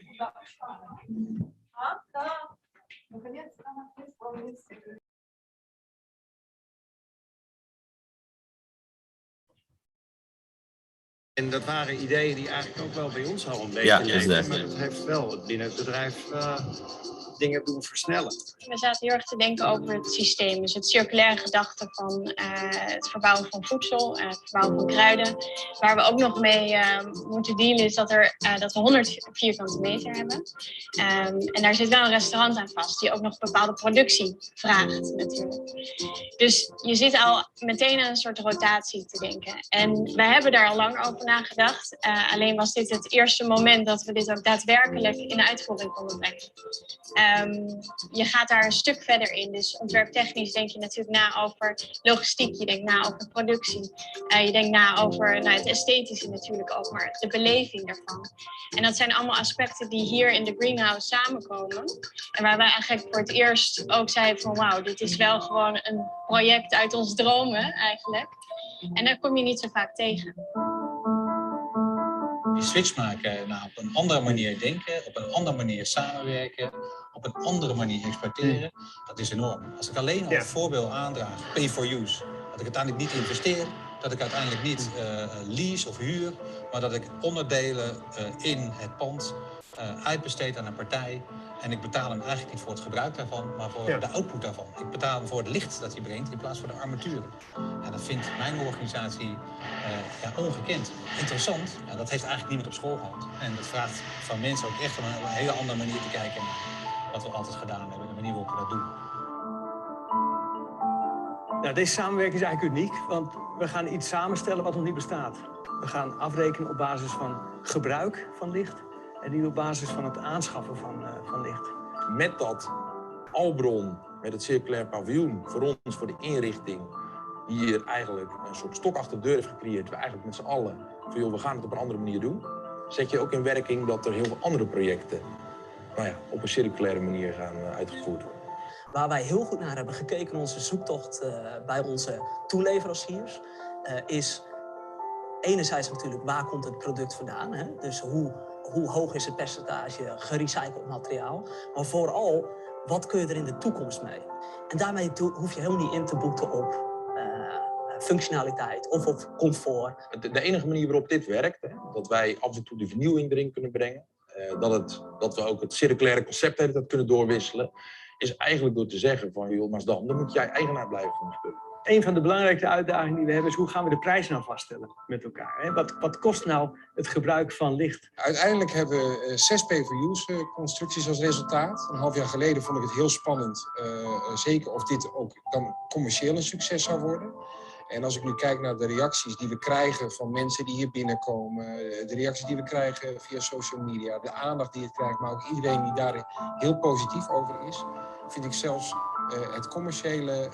En dat waren ideeën die eigenlijk ook wel bij ons al een beetje leefden, maar het heeft wel binnen het bedrijf dingen doen versnellen. We zaten heel erg te denken over het systeem. Dus het circulaire gedachte van het verbouwen van voedsel, het verbouwen van kruiden. Waar we ook nog mee moeten dealen is dat we 100 vierkante meter hebben. En daar zit wel een restaurant aan vast die ook nog bepaalde productie vraagt natuurlijk. Dus je zit al meteen aan een soort rotatie te denken. En we hebben daar al lang over nagedacht. Alleen was dit het eerste moment dat we dit ook daadwerkelijk in de uitvoering konden brengen. Je gaat daar een stuk verder in. Dus ontwerptechnisch denk je natuurlijk na over logistiek. Je denkt na over productie. Je denkt na over het esthetische natuurlijk ook, maar de beleving daarvan. En dat zijn allemaal aspecten die hier in de greenhouse samenkomen. En waar wij eigenlijk voor het eerst ook zeiden van wauw, dit is wel gewoon een project uit ons dromen eigenlijk. En daar kom je niet zo vaak tegen. Die switch maken naar op een andere manier denken, op een andere manier samenwerken, op een andere manier exporteren, dat is enorm. Als ik alleen al het voorbeeld aandraag, pay for use, dat ik uiteindelijk niet investeer, dat ik uiteindelijk niet lease of huur, maar dat ik onderdelen in het pand uitbesteed aan een partij. En ik betaal hem eigenlijk niet voor het gebruik daarvan, maar voor de output daarvan. Ik betaal hem voor het licht dat hij brengt in plaats van de armaturen. En dat vindt mijn organisatie ongekend. Interessant, dat heeft eigenlijk niemand op school gehad. En dat vraagt van mensen ook echt om een hele andere manier te kijken naar wat we altijd gedaan hebben, de manier waarop we dat doen. Nou, deze samenwerking is eigenlijk uniek, want we gaan iets samenstellen wat nog niet bestaat. We gaan afrekenen op basis van gebruik van licht. En niet op basis van het aanschaffen van licht. Met dat Albron, met het circulair paviljoen, voor ons, voor de inrichting, hier eigenlijk een soort stok achter de deur heeft gecreëerd. We eigenlijk met z'n allen van joh, we gaan het op een andere manier doen. Zet je ook in werking dat er heel veel andere projecten op een circulaire manier gaan uitgevoerd worden. Waar wij heel goed naar hebben gekeken in onze zoektocht bij onze toeleveranciers, is enerzijds natuurlijk waar komt het product vandaan. Hè? Dus hoe hoog is het percentage gerecycled materiaal? Maar vooral, wat kun je er in de toekomst mee? En daarmee hoef je helemaal niet in te boeten op functionaliteit of op comfort. De enige manier waarop dit werkt, dat wij af en toe de vernieuwing erin kunnen brengen, dat we ook het circulaire concept kunnen doorwisselen, is eigenlijk door te zeggen van joh, Maasdam, dan moet jij eigenaar blijven van de spullen. Een van de belangrijkste uitdagingen die we hebben is hoe gaan we de prijs nou vaststellen met elkaar. Hè? Wat kost nou het gebruik van licht? Uiteindelijk hebben we 6 pay-for-use constructies als resultaat. Een half jaar geleden vond ik het heel spannend, zeker of dit ook dan commercieel een succes zou worden. En als ik nu kijk naar de reacties die we krijgen van mensen die hier binnenkomen, de reacties die we krijgen via social media, de aandacht die het krijgt, maar ook iedereen die daar heel positief over is, vind ik zelfs het commerciële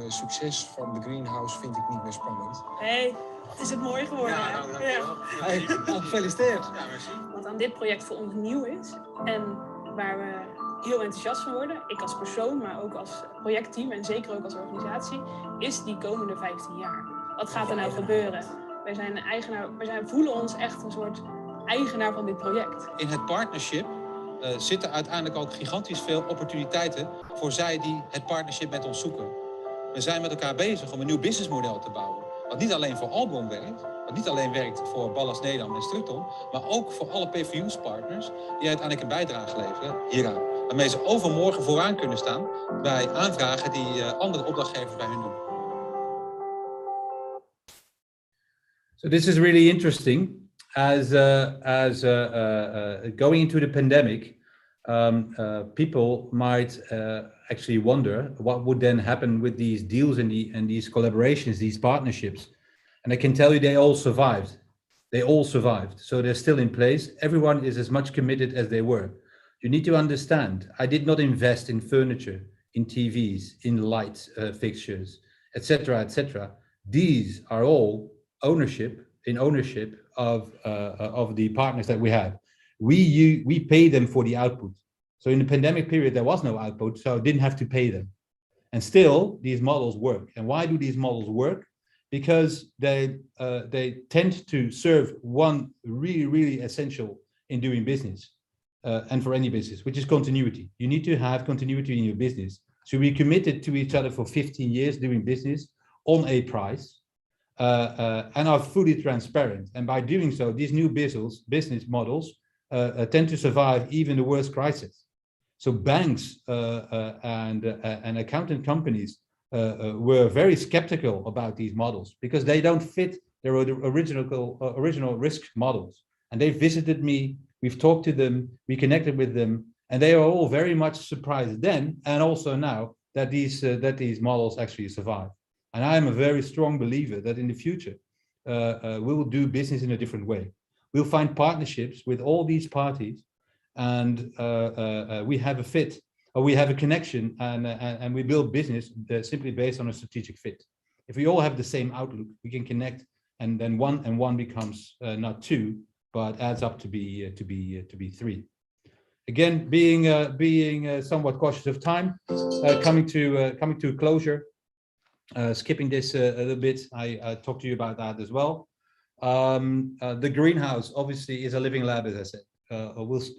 succes van de greenhouse vind ik niet meer spannend. Hey, het is het mooi geworden. Ja, nou, dankjewel. Hey, gefeliciteerd. Ja, merci. Wat aan dit project voor ons nieuw is en waar we heel enthousiast van worden, ik als persoon, maar ook als projectteam en zeker ook als organisatie, is die komende 15 jaar. Wat gaat er nou gebeuren? Wij zijn eigenaar, wij voelen ons echt een soort eigenaar van dit project. In het partnership zitten uiteindelijk ook gigantisch veel opportuniteiten voor zij die het partnership met ons zoeken. We zijn met elkaar bezig om een nieuw businessmodel te bouwen. Wat niet alleen voor Albron werkt, wat niet alleen werkt voor Ballast Nederland en Structon, maar ook voor alle PVU's-partners die uiteindelijk een bijdrage leveren hieraan. Waarmee ze overmorgen vooraan kunnen staan bij aanvragen die andere opdrachtgevers bij hun doen. So this is really interesting. As going into the pandemic, people might actually wonder what would then happen with these deals and these collaborations, these partnerships. And I can tell you they all survived. They all survived. So they're still in place. Everyone is as much committed as they were. You need to understand, I did not invest in furniture, in TVs, in light fixtures, etc., etc. These are all ownership of the partners that we have. We pay them for the output. So in the pandemic period, there was no output, so I didn't have to pay them. And still, these models work. And why do these models work? Because they tend to serve one really, really essential in doing business, and for any business, which is continuity. You need to have continuity in your business. So we committed to each other for 15 years doing business on a price, and are fully transparent. And by doing so, these new business models tend to survive even the worst crisis. So banks and accounting companies were very skeptical about these models because they don't fit their original risk models. And they visited me, we've talked to them, we connected with them, and they are all very much surprised then and also now that these models actually survive. And I am a very strong believer that in the future, we will do business in a different way. We'll find partnerships with all these parties, and we have a fit, or we have a connection, and we build business simply based on a strategic fit. If we all have the same outlook, we can connect, and then one and one becomes not two, but adds up to be three. Again, being somewhat cautious of time, coming to closure. Skipping this a little bit, I talked to you about that as well. The greenhouse obviously is a living lab, as I said.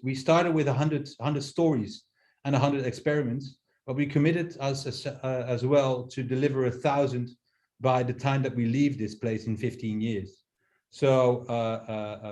We started with 100 stories and 100 experiments, but we committed as well to deliver 1,000 by the time that we leave this place in 15 years. So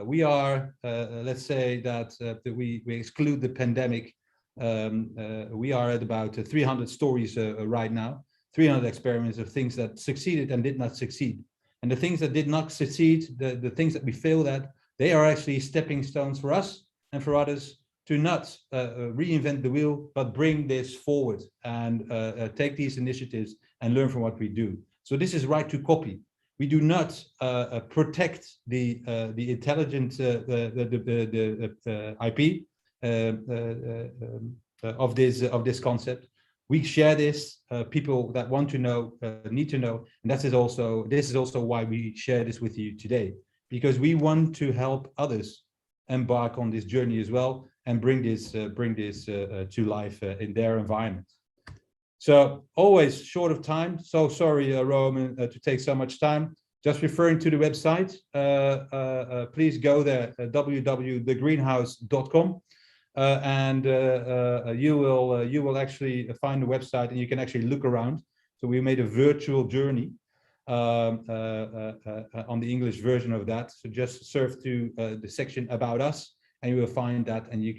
we are, let's say that we exclude the pandemic. We are at about 300 stories right now. 300 experiments of things that succeeded and did not succeed. And the things that did not succeed, the things that we failed at, they are actually stepping stones for us and for others to not reinvent the wheel, but bring this forward and take these initiatives and learn from what we do. So this is right to copy. We do not protect the intelligent IP of this concept. We share this. People that want to know need to know, and this is also why we share this with you today, because we want to help others embark on this journey as well and bring this to life in their environment. So always short of time. So sorry, Roman, to take so much time. Just referring to the website, please go there, www.thegreenhouse.com. And you will actually find the website and you can actually look around. So we made a virtual journey on the English version of that. So just surf to the section about us and you will find that, and you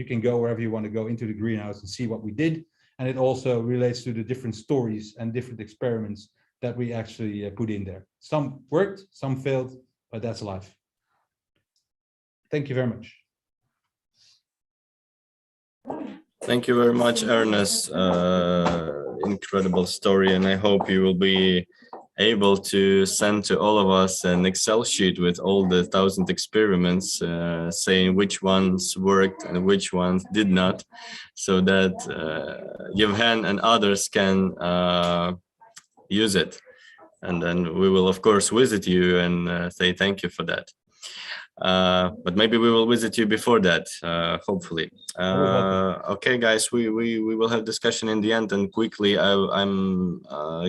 can go wherever you want to go into the greenhouse and see what we did. And it also relates to the different stories and different experiments that we actually put in there. Some worked, some failed, but that's life. Thank you very much. Thank you very much, Ernest. Incredible story, and I hope you will be able to send to all of us an Excel sheet with all the 1,000 experiments, saying which ones worked and which ones did not, so that Yevhen and others can use it. And then we will, of course, visit you and say thank you for that. But maybe we will visit you before that, hopefully. Okay, guys, we will have discussion in the end, and quickly I'm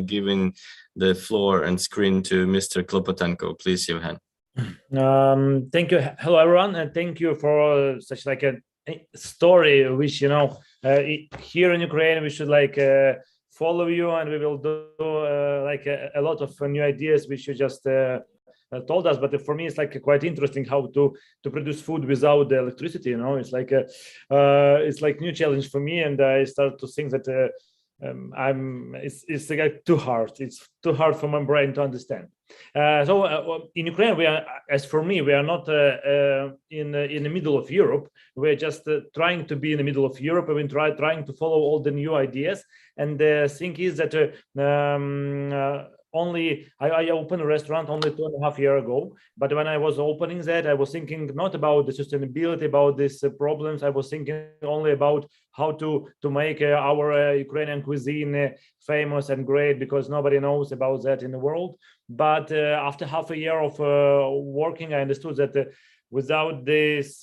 giving the floor and screen to Mr. Klopotenko. Please, Yevhen. Thank you. Hello, everyone, and thank you for such like a story, which, you know, here in Ukraine, we should like follow you, and we will do like a lot of new ideas which you just told us. But for me, it's like quite interesting how to produce food without the electricity. You know, it's like new challenge for me, and I start to think that it's like too hard. It's too hard for my brain to understand. So in Ukraine, we are, as for me, we are not in the middle of Europe. We're just trying to be in the middle of Europe, and we're trying to follow all the new ideas. And the thing is that I opened a restaurant only 2.5 years ago. But when I was opening that, I was thinking not about the sustainability, about these problems. I was thinking only about how to make our Ukrainian cuisine famous and great, because nobody knows about that in the world. But after half a year of working, I understood that without this,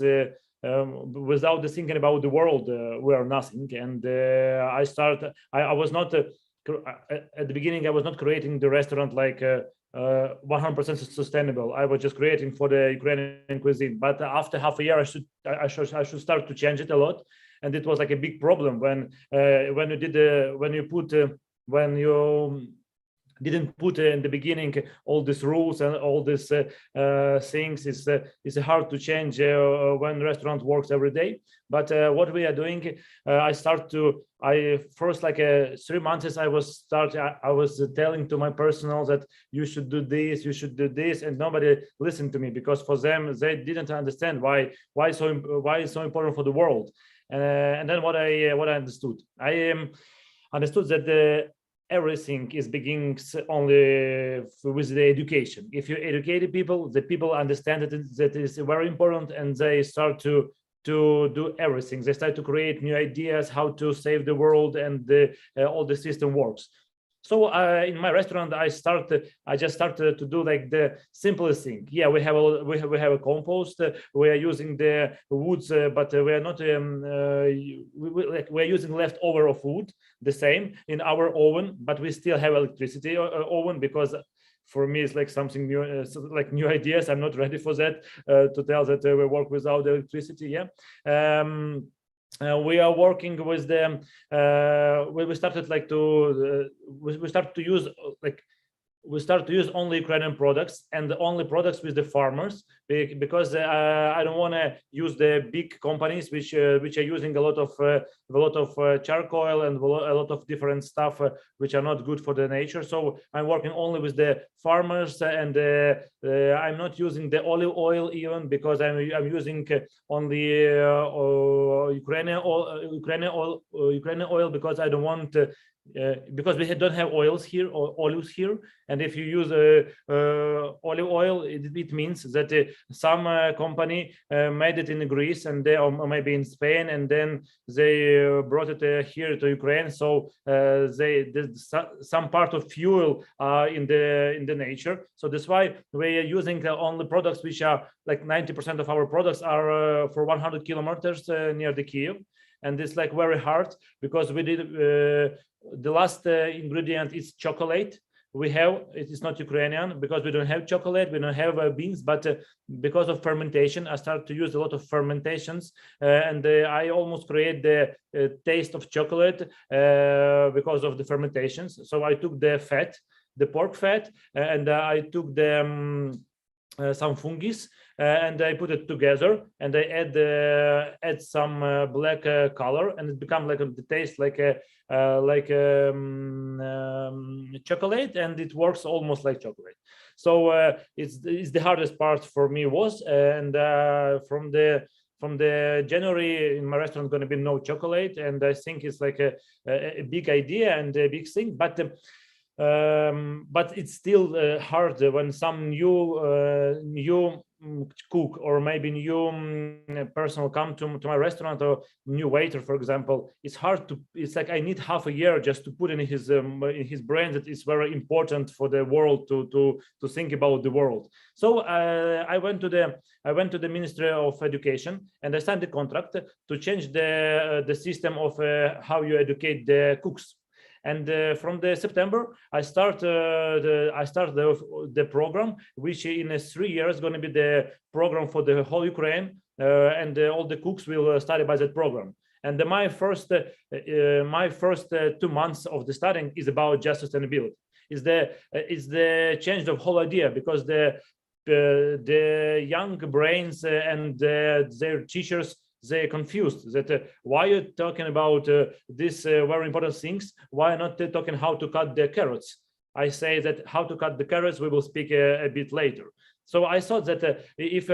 without the thinking about the world, we are nothing. And I was not at the beginning. I was not creating the restaurant like 100% sustainable. I was just creating for the Ukrainian cuisine. But after half a year, I should start to change it a lot. And it was like a big problem when you didn't put in the beginning all these rules and all these things. It's hard to change when restaurant works every day. But what we are doing, first like 3 months I was telling to my personal that you should do this, and nobody listened to me, because for them they didn't understand why it's so important for the world. And then what I understood, understood that everything is begins only with the education. If you educate the people understand that is very important, and they start to do everything. They start to create new ideas how to save the world, and all the system works. So in my restaurant, I just started to do like the simplest thing. Yeah, we have a compost. We are using the woods, but we are not. We're using leftover of wood, the same in our oven, but we still have electricity oven, because for me it's like something new, like new ideas. I'm not ready for that to tell that we work without electricity. Yeah. We are working with them. We started like we start to use only Ukrainian products, and only products with the farmers, because I don't want to use the big companies which are using a lot of charcoal and a lot of different stuff which are not good for the nature. So I'm working only with the farmers, and I'm not using the olive oil even, because I'm using only Ukrainian oil, because I don't want. Because we don't have oils here or olives here, and if you use olive oil, it means that some company made it in Greece, and they, or maybe in Spain, and then they brought it here to Ukraine. So some part of fuel in the nature. So that's why we are using only products which are like 90% of our products are for 100 kilometers near the Kiev. And it's like very hard, because we did the last ingredient is chocolate. It is not Ukrainian, because we don't have chocolate, we don't have beans, but because of fermentation, I started to use a lot of fermentations, and I almost create the taste of chocolate because of the fermentations. So I took the fat, the pork fat, and I took the some fungi, and I put it together, and I add some black color, and it becomes like the taste like chocolate, and it works almost like chocolate. So it's the hardest part for me was, and from the January in my restaurant going to be no chocolate, and I think it's like a big idea and a big thing. But but it's still hard when some new cook or maybe new person come to my restaurant, or new waiter, for example. It's hard to, it's like I need half a year just to put in his brain that it's very important for the world to think about the world. So I went to the Ministry of Education and I signed the contract to change the system of how you educate the cooks. And from the September, I start the program, which in 3 years is going to be the program for the whole Ukraine, and all the cooks will study by that program. And my first 2 months of the studying is about just sustainability. Is the change of whole idea, because the young brains and their teachers, they're confused that why you're talking about these very important things, why not talking how to cut the carrots. I say that how to cut the carrots we will speak a bit later. So I thought that if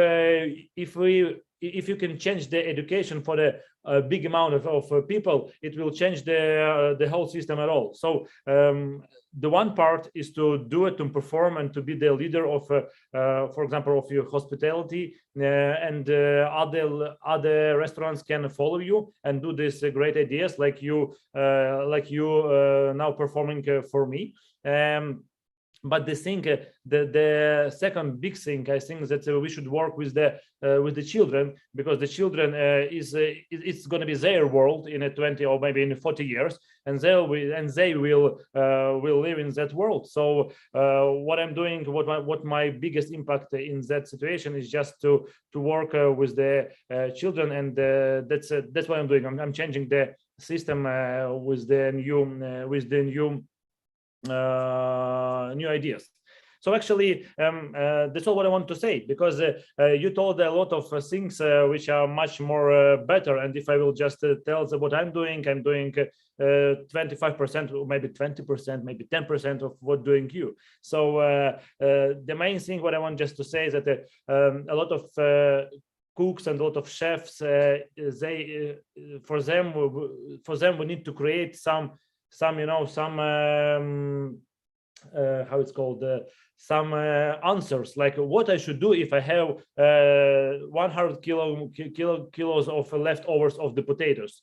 you can change the education for the big amount of people, it will change the whole system at all. So the one part is to do it, to perform, and to be the leader of, for example, of your hospitality, and other restaurants can follow you and do these great ideas like you now performing for me. But the thing, the second big thing, I think that we should work with the children, because the children it's going to be their world in 20 or maybe in 40 years, and they will live in that world. So what I'm doing, what my biggest impact in that situation is just to work with the children, and that's what I'm doing. I'm changing the system with the new ideas. So actually, that's all what I want to say, because you told a lot of things which are much more better. And if I will just tell what I'm doing 25%, or maybe 20%, maybe 10% of what doing you. So the main thing what I want just to say is that a lot of cooks and a lot of chefs, for them we need to create some how it's called, some answers, like what I should do if I have 100 kilos of leftovers of the potatoes.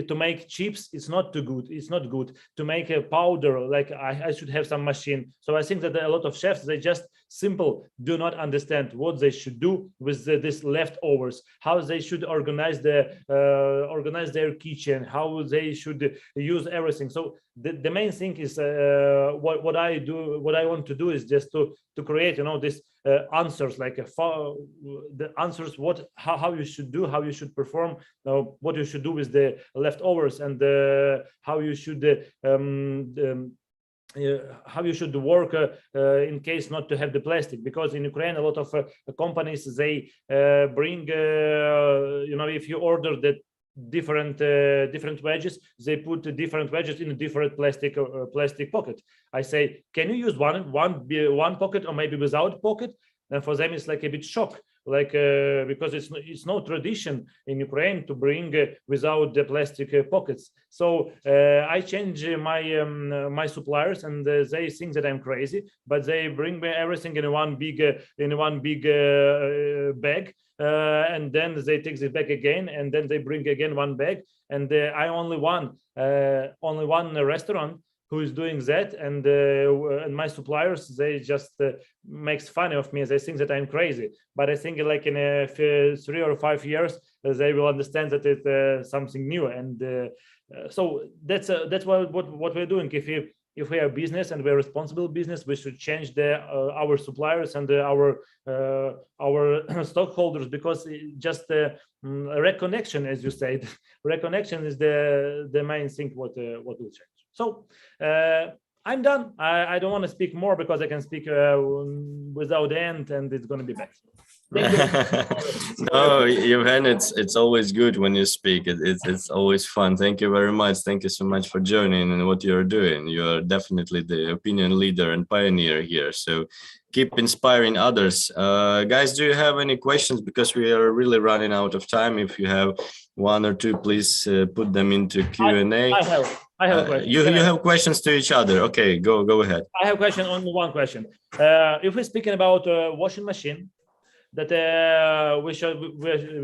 To make chips, it's not too good. It's not good to make a powder. Like I should have some machine. So I think that a lot of chefs, they just simple do not understand what they should do with this leftovers, how they should organize their kitchen, how they should use everything. So the main thing is what I want to do is just to create this answers, like the answers, how you should do, how you should perform, what you should do with the leftovers, and how you should work in case not to have the plastic. Because in Ukraine, a lot of companies, they bring if you order the different wedges, they put different wedges in a different plastic pocket. I say, can you use one pocket, or maybe without pocket? And for them it's like a bit shock, like because it's no tradition in Ukraine to bring without the plastic pockets. So I change my suppliers, and they think that I'm crazy, but they bring me everything in one big bag, and then they take the bag again, and then they bring again one bag, and I only one restaurant who is doing that, and my suppliers, they just makes fun of me. They think that I'm crazy, but I think like in 3 or 5 years they will understand that it's something new. And so that's what we're doing. If we are business and we're responsible business, we should change our suppliers and our stockholders, because just reconnection, as you said, reconnection is the main thing what will change. So I'm done. I don't want to speak more, because I can speak without end, and it's going to be bad. No, Johan, it's always good when you speak. It's always fun. Thank you very much. Thank you so much for joining and what you're doing. You are definitely the opinion leader and pioneer here. So keep inspiring others. Guys, do you have any questions? Because we are really running out of time. If you have one or two, please put them into Q&A. I have a question. You have questions to each other. Okay, go ahead. I have a question, only one question. If we're speaking about washing machine, that we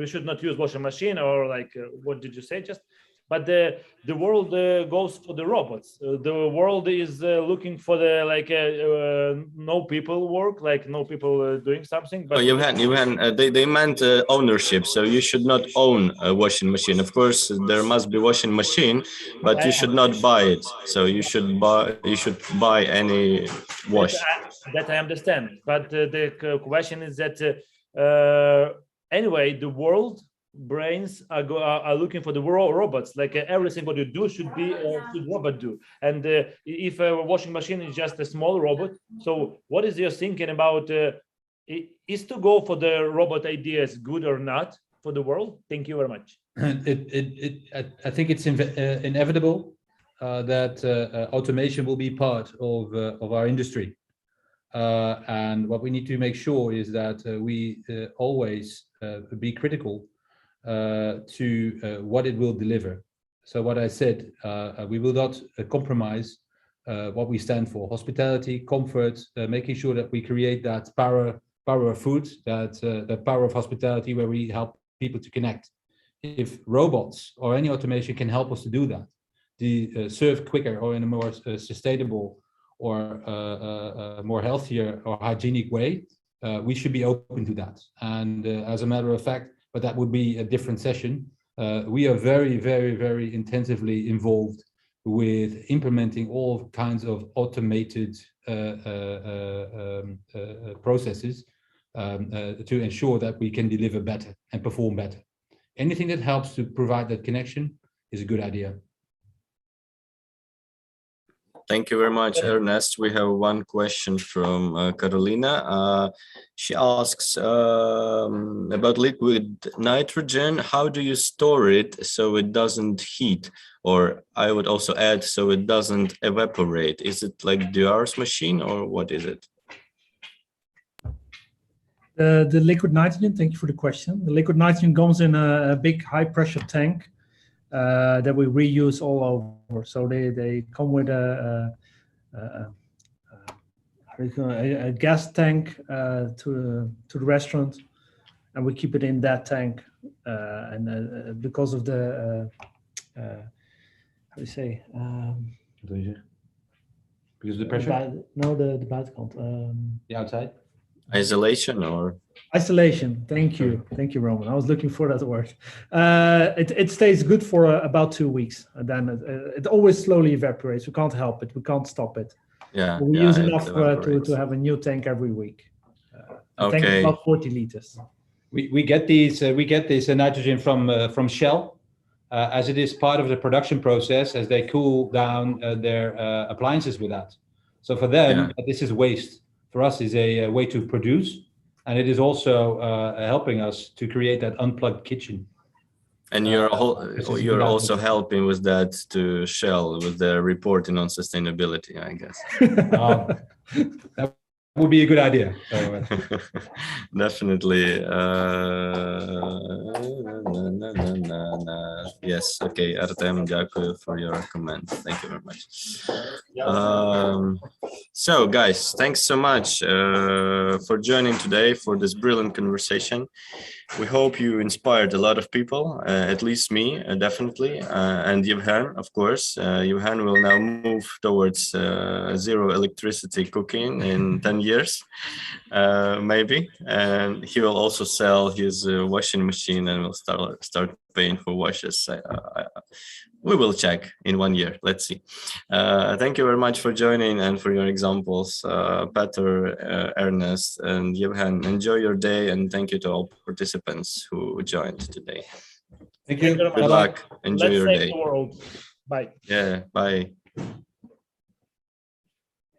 should not use washing machine, or like what did you say just? But the world goes for the robots. The world is looking for the no people work, like no people doing something. But Johan, they meant ownership. So you should not own a washing machine. Of course, there must be washing machine, but you should not buy it. So you should buy any wash. That I understand. But the question is that anyway, the world brains are looking for the robots. Like everything what you do should robot do. And if a washing machine is just a small robot, so what is your thinking about? Is to go for the robot ideas good or not for the world? Thank you very much. I think it's inevitable that automation will be part of our industry. And what we need to make sure is that we always be critical to what it will deliver. So what I said, we will not compromise what we stand for: hospitality, comfort, making sure that we create that power of food, that power of hospitality, where we help people to connect. If robots or any automation can help us to do that, to serve quicker or in a more sustainable or more healthier or hygienic way, we should be open to that. And as a matter of fact, but that would be a different session. We are very, very, very intensively involved with implementing all kinds of automated processes to ensure that we can deliver better and perform better. Anything that helps to provide that connection is a good idea. Thank you very much, Ernest. We have one question from Carolina. She asks about liquid nitrogen. How do you store it so it doesn't heat? Or I would also add, so it doesn't evaporate. Is it like Duar's machine, or what is it? The liquid nitrogen, thank you for the question. The liquid nitrogen comes in a big high pressure tank that we reuse all over. So they come with a gas tank to the restaurant, and we keep it in that tank. And because of the how do you say? Because of the pressure? The buitenkant. The outside? Isolation or? Isolation. Thank you, Roman. I was looking for that word. It stays good for about 2 weeks, and then it always slowly evaporates. We can't help it. We can't stop it. Yeah. We use enough to have a new tank every week. Okay. Tank is about 40 liters. We get this nitrogen from Shell, as it is part of the production process, as they cool down their appliances with that. So for them, this is waste. For us, is a way to produce, and it is also helping us to create that unplugged kitchen. And you're also helping with that to Shell with their reporting on sustainability, I guess. That would be a good idea. Definitely. Yes. Okay. Artem, дякую for your comment. Thank you very much. So, guys, thanks so much for joining today for this brilliant conversation. We hope you inspired a lot of people, at least me, definitely, and Johan, of course. Johan will now move towards zero electricity cooking in 10 years, maybe, and he will also sell his washing machine and will start paying for washes. We will check in 1 year. Let's see. Thank you very much for joining and for your examples, Peter, Ernest, and Johan. Enjoy your day, and thank you to all participants who joined today. Thank you. Good luck. Enjoy your day. Save the world. Bye. Yeah. Bye.